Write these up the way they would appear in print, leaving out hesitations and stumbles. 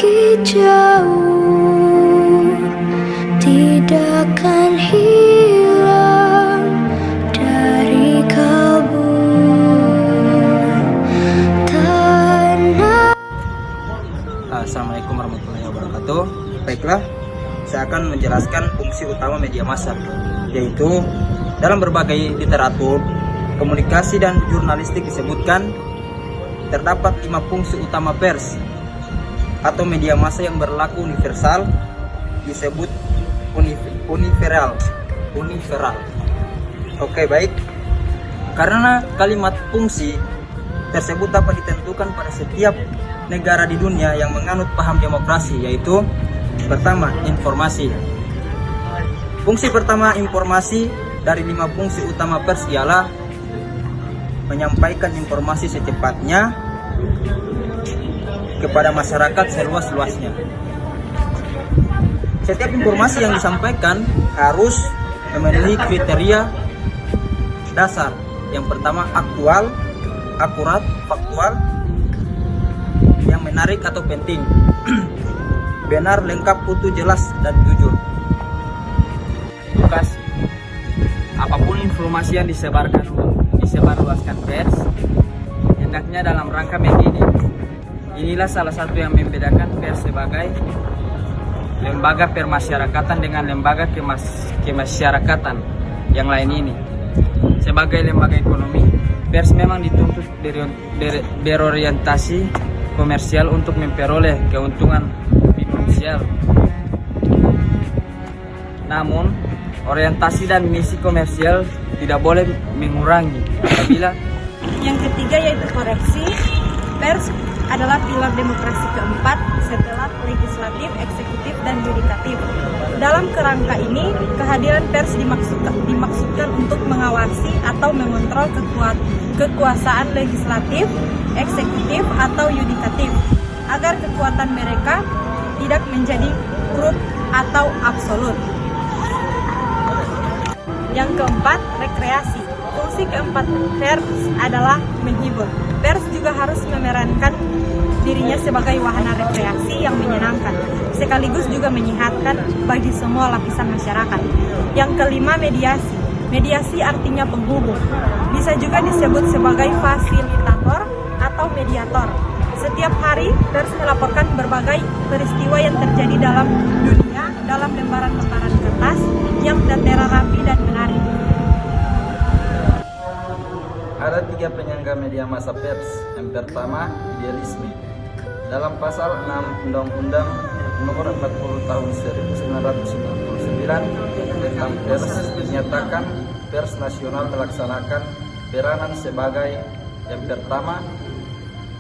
pergi jauh, tidak akan hilang dari kalbu tanah. Assalamualaikum warahmatullahi wabarakatuh. Baiklah, saya akan menjelaskan fungsi utama media massa, yaitu dalam berbagai literatur komunikasi dan jurnalistik disebutkan terdapat 5 fungsi utama pers atau media massa yang berlaku universal, disebut universal. Oke, baik. Karena kalimat fungsi tersebut dapat ditentukan pada setiap negara di dunia yang menganut paham demokrasi, yaitu pertama, informasi. Fungsi pertama informasi dari 5 fungsi utama pers ialah menyampaikan informasi secepatnya kepada masyarakat seluas-luasnya. Setiap informasi yang disampaikan harus memenuhi kriteria dasar. Yang pertama, aktual, akurat, faktual, yang menarik atau penting, benar, lengkap, utuh, jelas, dan jujur. Lokasi. Apapun informasi yang disebarluaskan pers, hendaknya dalam rangka mendidik. Inilah salah satu yang membedakan pers sebagai lembaga permasyarakatan dengan lembaga kemasyarakatan yang lain ini. Sebagai lembaga ekonomi, pers memang dituntut berorientasi komersial untuk memperoleh keuntungan finansial. Namun, orientasi dan misi komersial tidak boleh mengurangi apabila. Yang ketiga yaitu koreksi. Pers adalah pilar demokrasi keempat setelah legislatif, eksekutif, dan yudikatif. Dalam kerangka ini, kehadiran pers dimaksudkan untuk mengawasi atau mengontrol kekuasaan legislatif, eksekutif, atau yudikatif, agar kekuatan mereka tidak menjadi korup atau absolut. Yang keempat, rekreasi. Fungsi keempat pers adalah menghibur. Pers juga harus memerankan dirinya sebagai wahana rekreasi yang menyenangkan, sekaligus juga menyehatkan bagi semua lapisan masyarakat. Yang kelima, mediasi. Mediasi artinya penghubung. Bisa juga disebut sebagai fasilitator atau mediator. Setiap hari, pers melaporkan berbagai peristiwa yang terjadi dalam dunia dalam lembaran-lembaran kertas yang tertera rapi dan menarik. Ada 3 penyangga media massa pers. Yang pertama, idealisme. Dalam pasal 6 Undang-Undang Nomor 40 Tahun 1999 tentang pers dinyatakan pers nasional melaksanakan peranan sebagai yang pertama,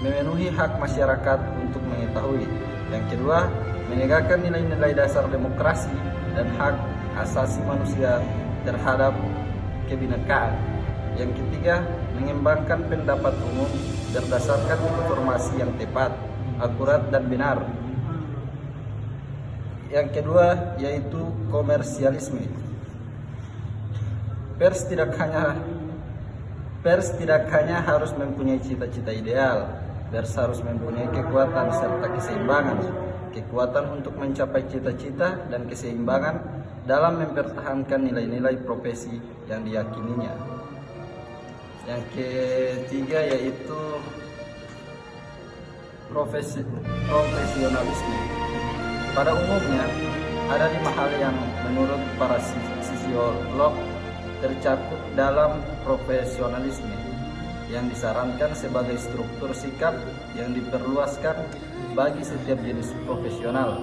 memenuhi hak masyarakat untuk mengetahui. Yang kedua, menegakkan nilai-nilai dasar demokrasi dan hak asasi manusia terhadap kebinekaan. Yang ketiga, mengembangkan pendapat umum berdasarkan informasi yang tepat, akurat, dan benar. Yang kedua yaitu komersialisme. Pers tidak hanya harus mempunyai cita-cita ideal, pers harus mempunyai kekuatan serta keseimbangan. Kekuatan untuk mencapai cita-cita dan keseimbangan dalam mempertahankan nilai-nilai profesi yang diyakininya. Yang ketiga yaitu profesionalisme. Pada umumnya ada 5 hal yang menurut para sosiolog tercakup dalam profesionalisme yang disarankan sebagai struktur sikap yang diperluaskan bagi setiap jenis profesional.